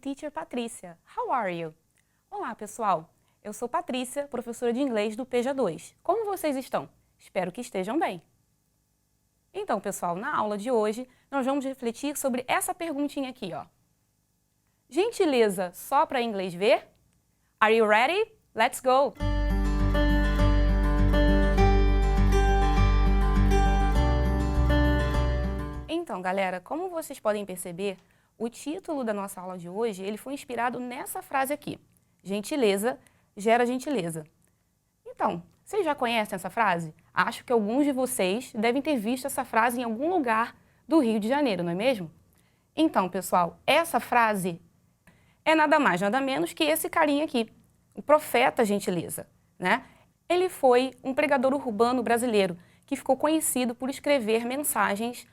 Teacher Patrícia. How are you? Olá, pessoal. Eu sou Patrícia, professora de inglês do PJ2. Como vocês estão? Espero que estejam bem. Então, pessoal, na aula de hoje, nós vamos refletir sobre essa perguntinha aqui, ó. Gentileza só para inglês ver? Are you ready? Let's go! Então, galera, como vocês podem perceber, o título da nossa aula de hoje, ele foi inspirado nessa frase aqui. Gentileza gera gentileza. Então, vocês já conhecem essa frase? Acho que alguns de vocês devem ter visto essa frase em algum lugar do Rio de Janeiro, não é mesmo? Então, pessoal, essa frase é nada mais, nada menos que esse carinha aqui, o profeta gentileza, né? Ele foi um pregador urbano brasileiro que ficou conhecido por escrever mensagens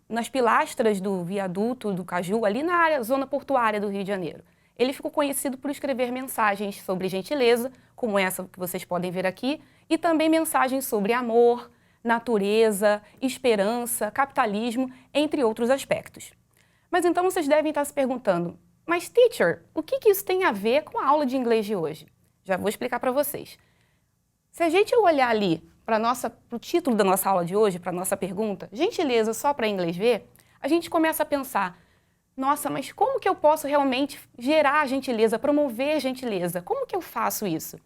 nas pilastras do viaduto do Caju, ali na área, zona portuária do Rio de Janeiro. Ele ficou conhecido por escrever mensagens sobre gentileza, como essa que vocês podem ver aqui, e também mensagens sobre amor, natureza, esperança, capitalismo, entre outros aspectos. Mas então vocês devem estar se perguntando, mas teacher, o que isso tem a ver com a aula de inglês de hoje? Já vou explicar para vocês. Se a gente olhar ali para o título da nossa aula de hoje, para a nossa pergunta, gentileza só para inglês ver, a gente começa a pensar, nossa, mas como que eu posso realmente gerar gentileza, promover gentileza? Como que eu faço isso?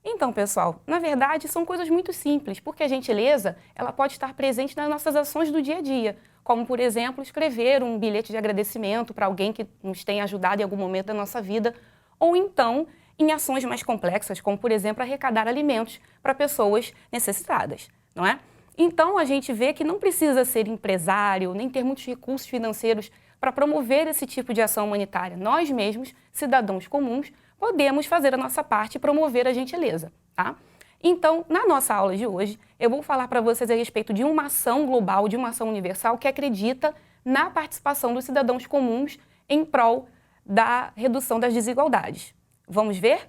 Então, pessoal, na verdade, são coisas muito simples, porque a gentileza, ela pode estar presente nas nossas ações do dia a dia, como, por exemplo, escrever um bilhete de agradecimento para alguém que nos tenha ajudado em algum momento da nossa vida, ou então em ações mais complexas, como, por exemplo, arrecadar alimentos para pessoas necessitadas, não é? Então, a gente vê que não precisa ser empresário, nem ter muitos recursos financeiros para promover esse tipo de ação humanitária. Nós mesmos, cidadãos comuns, podemos fazer a nossa parte e promover a gentileza, tá? Então, na nossa aula de hoje, eu vou falar para vocês a respeito de uma ação global, de uma ação universal que acredita na participação dos cidadãos comuns em prol da redução das desigualdades. Vamos ver?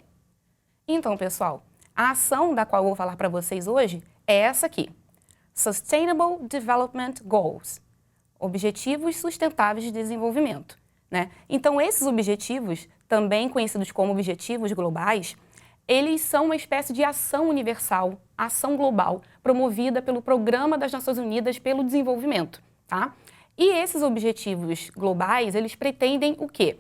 Então, pessoal, a ação da qual eu vou falar para vocês hoje é essa aqui. Sustainable Development Goals. Objetivos Sustentáveis de Desenvolvimento, né? Então, esses objetivos, também conhecidos como objetivos globais, eles são uma espécie de ação universal, ação global, promovida pelo Programa das Nações Unidas pelo Desenvolvimento, tá? E esses objetivos globais, eles pretendem o quê?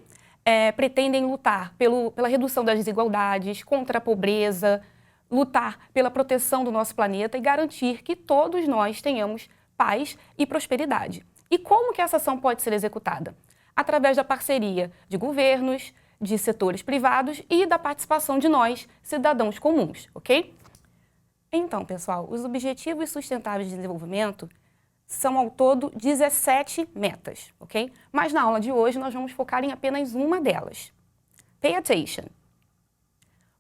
Pretendem lutar pela redução das desigualdades, contra a pobreza, lutar pela proteção do nosso planeta e garantir que todos nós tenhamos paz e prosperidade. E como que essa ação pode ser executada? Através da parceria de governos, de setores privados e da participação de nós, cidadãos comuns, ok? Então, pessoal, os Objetivos Sustentáveis de Desenvolvimento são ao todo 17 metas, ok? Mas na aula de hoje nós vamos focar em apenas uma delas. Pay attention.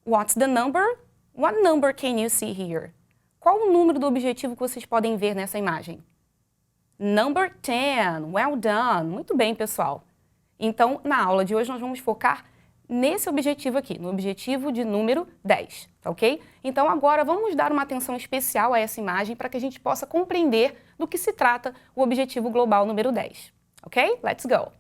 What's the number? What number can you see here? Qual o número do objetivo que vocês podem ver nessa imagem? Number 10. Well done. Muito bem, pessoal. Então, na aula de hoje nós vamos focar nesse objetivo aqui, no objetivo de número 10, tá ok? Então, agora vamos dar uma atenção especial a essa imagem para que a gente possa compreender do que se trata o objetivo global número 10, ok? Let's go!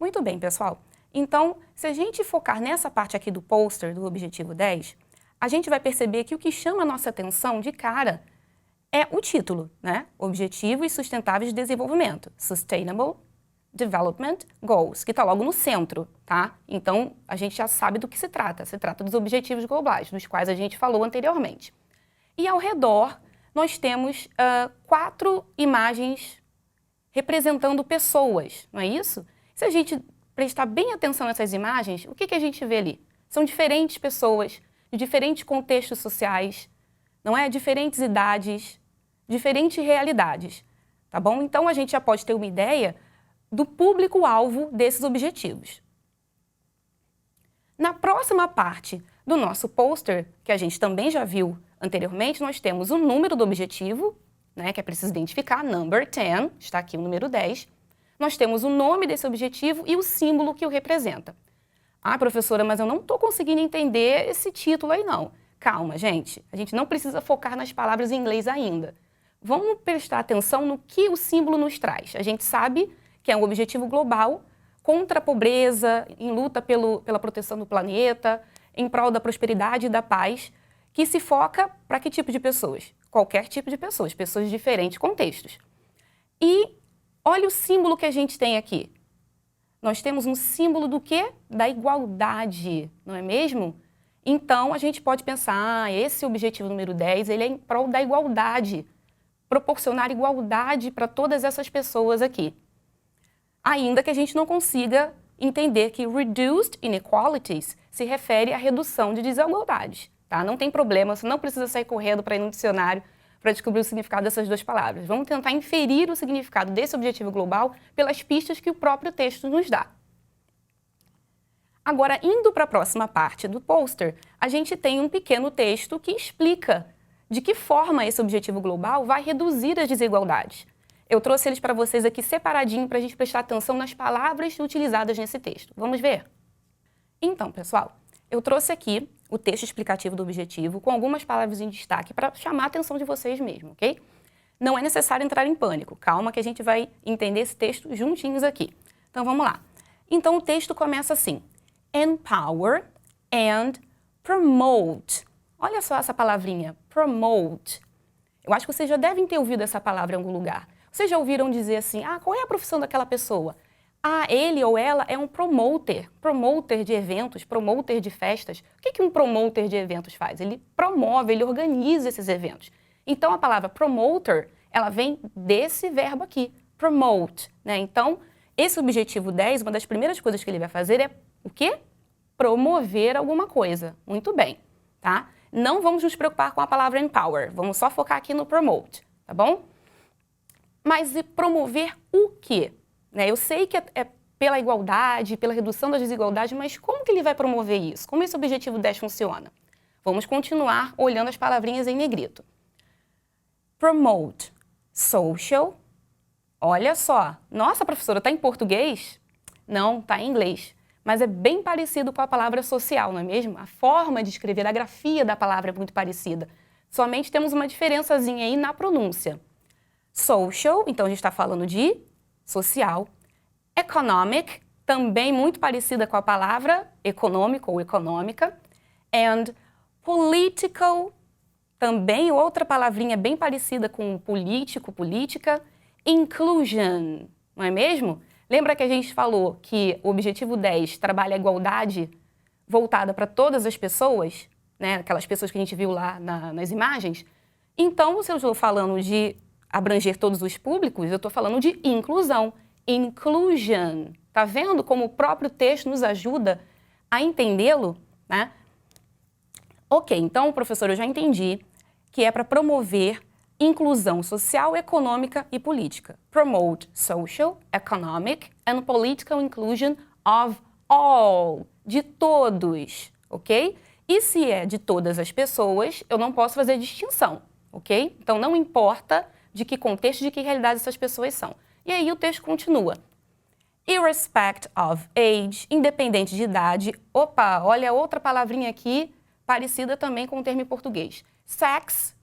Muito bem, pessoal. Então, se a gente focar nessa parte aqui do pôster do objetivo 10, a gente vai perceber que o que chama a nossa atenção de cara é o título, né? Objetivos Sustentáveis de Desenvolvimento, Sustainable Development Goals, que está logo no centro, tá? Então, a gente já sabe do que se trata dos objetivos globais, dos quais a gente falou anteriormente. E ao redor, nós temos 4 imagens representando pessoas, não é isso? Se a gente prestar bem atenção nessas imagens, o que a gente vê ali? São diferentes pessoas, de diferentes contextos sociais, não é? Diferentes idades, diferentes realidades, tá bom? Então, a gente já pode ter uma ideia do público-alvo desses objetivos. Na próxima parte do nosso pôster, que a gente também já viu anteriormente, nós temos o número do objetivo, né, que é preciso identificar, number 10, está aqui o número 10. Nós temos o nome desse objetivo e o símbolo que o representa. Ah, professora, mas eu não estou conseguindo entender esse título aí não. Calma, gente, a gente não precisa focar nas palavras em inglês ainda. Vamos prestar atenção no que o símbolo nos traz. A gente sabe que é um objetivo global contra a pobreza, em luta pela proteção do planeta, em prol da prosperidade e da paz, que se foca para que tipo de pessoas? Qualquer tipo de pessoas, pessoas de diferentes contextos. E olha o símbolo que a gente tem aqui. Nós temos um símbolo do quê? Da igualdade, não é mesmo? Então, a gente pode pensar, esse objetivo número 10, ele é em prol da igualdade, proporcionar igualdade para todas essas pessoas aqui. Ainda que a gente não consiga entender que reduced inequalities se refere à redução de desigualdades, tá? Não tem problema, você não precisa sair correndo para ir no dicionário para descobrir o significado dessas duas palavras. Vamos tentar inferir o significado desse objetivo global pelas pistas que o próprio texto nos dá. Agora, indo para a próxima parte do pôster, a gente tem um pequeno texto que explica de que forma esse objetivo global vai reduzir as desigualdades. Eu trouxe eles para vocês aqui separadinho para a gente prestar atenção nas palavras utilizadas nesse texto. Vamos ver? Então, pessoal, eu trouxe aqui o texto explicativo do objetivo com algumas palavras em destaque para chamar a atenção de vocês mesmo, ok? Não é necessário entrar em pânico. Calma que a gente vai entender esse texto juntinhos aqui. Então, vamos lá. Então, o texto começa assim. Empower and promote. Olha só essa palavrinha, promote. Eu acho que vocês já devem ter ouvido essa palavra em algum lugar. Vocês já ouviram dizer assim, qual é a profissão daquela pessoa? Ele ou ela é um promoter de eventos, promoter de festas. O que um promoter de eventos faz? Ele promove, ele organiza esses eventos. Então, a palavra promoter, ela vem desse verbo aqui, promote, né? Então, esse objetivo 10, uma das primeiras coisas que ele vai fazer é o quê? Promover alguma coisa. Muito bem, tá? Não vamos nos preocupar com a palavra empower, vamos só focar aqui no promote, tá bom? Mas e promover o quê? Eu sei que é pela igualdade, pela redução das desigualdades, mas como que ele vai promover isso? Como esse objetivo 10 funciona? Vamos continuar olhando as palavrinhas em negrito. Promote, social. Olha só, nossa, professora, está em português? Não, está em inglês. Mas é bem parecido com a palavra social, não é mesmo? A forma de escrever, a grafia da palavra é muito parecida. Somente temos uma diferençazinha aí na pronúncia. Social, então a gente está falando de social. Economic, também muito parecida com a palavra econômico ou econômica. And political, também outra palavrinha bem parecida com político, política. Inclusion, não é mesmo? Lembra que a gente falou que o objetivo 10 trabalha a igualdade voltada para todas as pessoas, né? Aquelas pessoas que a gente viu lá nas imagens? Então, se eu estou falando de abranger todos os públicos, eu estou falando de inclusão. Inclusion. Tá vendo como o próprio texto nos ajuda a entendê-lo, né? Ok, então, professor, eu já entendi que é para promover inclusão social, econômica e política. Promote social, economic and political inclusion of all. De todos, ok? E se é de todas as pessoas, eu não posso fazer distinção, ok? Então, não importa de que contexto, de que realidade essas pessoas são. E aí o texto continua. Irrespect of age, independente de idade. Opa, olha outra palavrinha aqui, parecida também com o termo em português. Sex.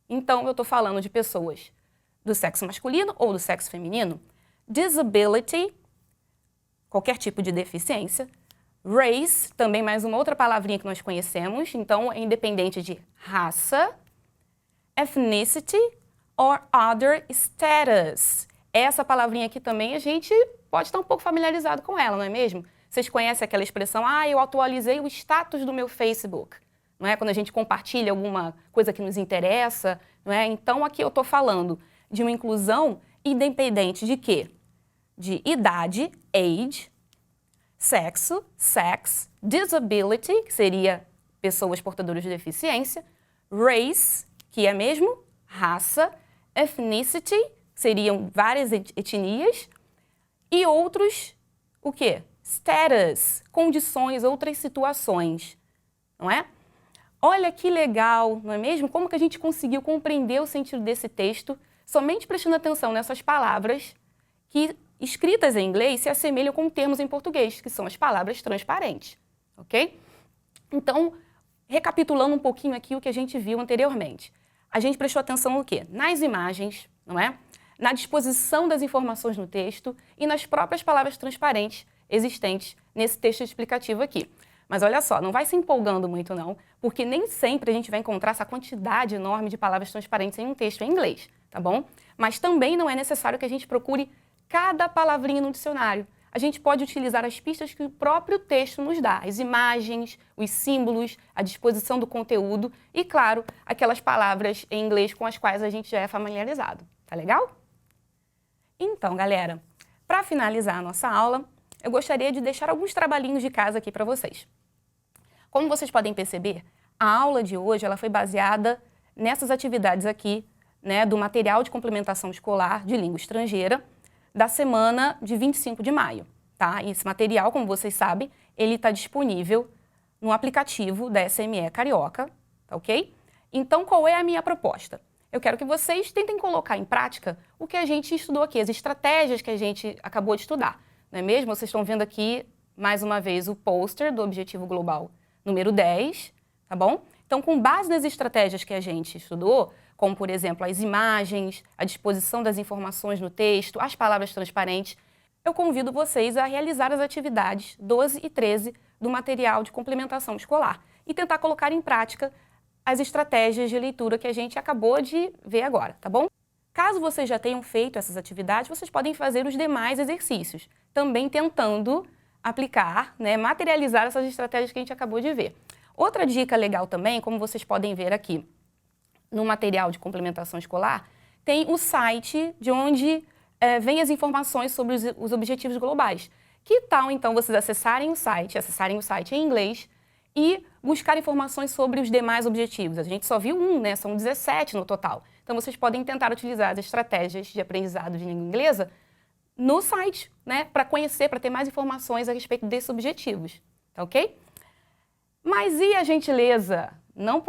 Então, eu estou falando de pessoas do sexo masculino ou do sexo feminino. Disability, qualquer tipo de deficiência. Race, também mais uma outra palavrinha que nós conhecemos. Então, é independente de raça. Ethnicity or other status. Essa palavrinha aqui também a gente pode estar um pouco familiarizado com ela, não é mesmo? Vocês conhecem aquela expressão, eu atualizei o status do meu Facebook. Não é? Quando a gente compartilha alguma coisa que nos interessa, não é? Então, aqui eu estou falando de uma inclusão independente de quê? De idade, age, sexo, sex, disability, que seria pessoas portadoras de deficiência, race, que é mesmo raça, ethnicity, seriam várias etnias, e outros, o quê? Status, condições, outras situações, não é? Olha que legal, não é mesmo? Como que a gente conseguiu compreender o sentido desse texto somente prestando atenção nessas palavras que, escritas em inglês, se assemelham com termos em português, que são as palavras transparentes, ok? Então, recapitulando um pouquinho aqui o que a gente viu anteriormente. A gente prestou atenção no quê? Nas imagens, não é? Na disposição das informações no texto e nas próprias palavras transparentes existentes nesse texto explicativo aqui. Mas olha só, não vai se empolgando muito não, porque nem sempre a gente vai encontrar essa quantidade enorme de palavras transparentes em um texto em inglês, tá bom? Mas também não é necessário que a gente procure cada palavrinha no dicionário. A gente pode utilizar as pistas que o próprio texto nos dá, as imagens, os símbolos, a disposição do conteúdo e, claro, aquelas palavras em inglês com as quais a gente já é familiarizado. Tá legal? Então, galera, para finalizar a nossa aula, eu gostaria de deixar alguns trabalhinhos de casa aqui para vocês. Como vocês podem perceber, a aula de hoje ela foi baseada nessas atividades aqui, né, do material de complementação escolar de língua estrangeira da semana de 25 de maio. Tá? E esse material, como vocês sabem, ele está disponível no aplicativo da SME Carioca, tá ok? Então, qual é a minha proposta? Eu quero que vocês tentem colocar em prática o que a gente estudou aqui, as estratégias que a gente acabou de estudar. Não é mesmo? Vocês estão vendo aqui, mais uma vez, o pôster do Objetivo Global número 10, tá bom? Então, com base nas estratégias que a gente estudou, como, por exemplo, as imagens, a disposição das informações no texto, as palavras transparentes, eu convido vocês a realizar as atividades 12 e 13 do material de complementação escolar e tentar colocar em prática as estratégias de leitura que a gente acabou de ver agora, tá bom? Caso vocês já tenham feito essas atividades, vocês podem fazer os demais exercícios, também tentando aplicar, né, materializar essas estratégias que a gente acabou de ver. Outra dica legal também, como vocês podem ver aqui no material de complementação escolar, tem o site de onde vem as informações sobre os objetivos globais. Que tal, então, vocês acessarem o site em inglês e buscar informações sobre os demais objetivos? A gente só viu um, né? São 17 no total. Então, vocês podem tentar utilizar as estratégias de aprendizado de língua inglesa no site, né? Para conhecer, para ter mais informações a respeito desses objetivos, tá ok? Mas e a gentileza? Não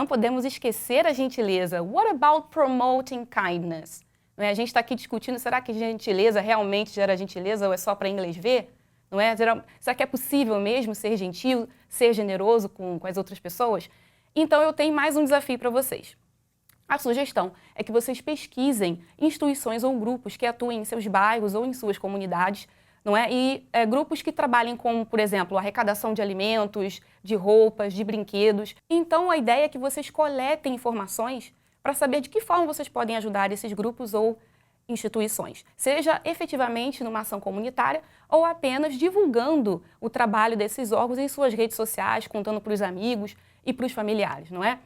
podemos esquecer a gentileza. What about promoting kindness? Não é? A gente está aqui discutindo, será que gentileza realmente gera gentileza ou é só para inglês ver? Não é? Será que é possível mesmo ser gentil, ser generoso com as outras pessoas? Então eu tenho mais um desafio para vocês. A sugestão é que vocês pesquisem instituições ou grupos que atuem em seus bairros ou em suas comunidades, não é? E grupos que trabalhem com, por exemplo, arrecadação de alimentos, de roupas, de brinquedos. Então a ideia é que vocês coletem informações para saber de que forma vocês podem ajudar esses grupos ou instituições, seja efetivamente numa ação comunitária ou apenas divulgando o trabalho desses órgãos em suas redes sociais, contando para os amigos e para os familiares, não é?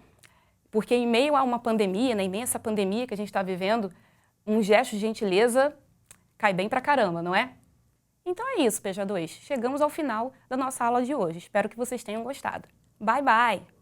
Porque em meio a uma pandemia, né, em meio a essa pandemia que a gente está vivendo, um gesto de gentileza cai bem pra caramba, não é? Então é isso, PJ2. Chegamos ao final da nossa aula de hoje. Espero que vocês tenham gostado. Bye, bye!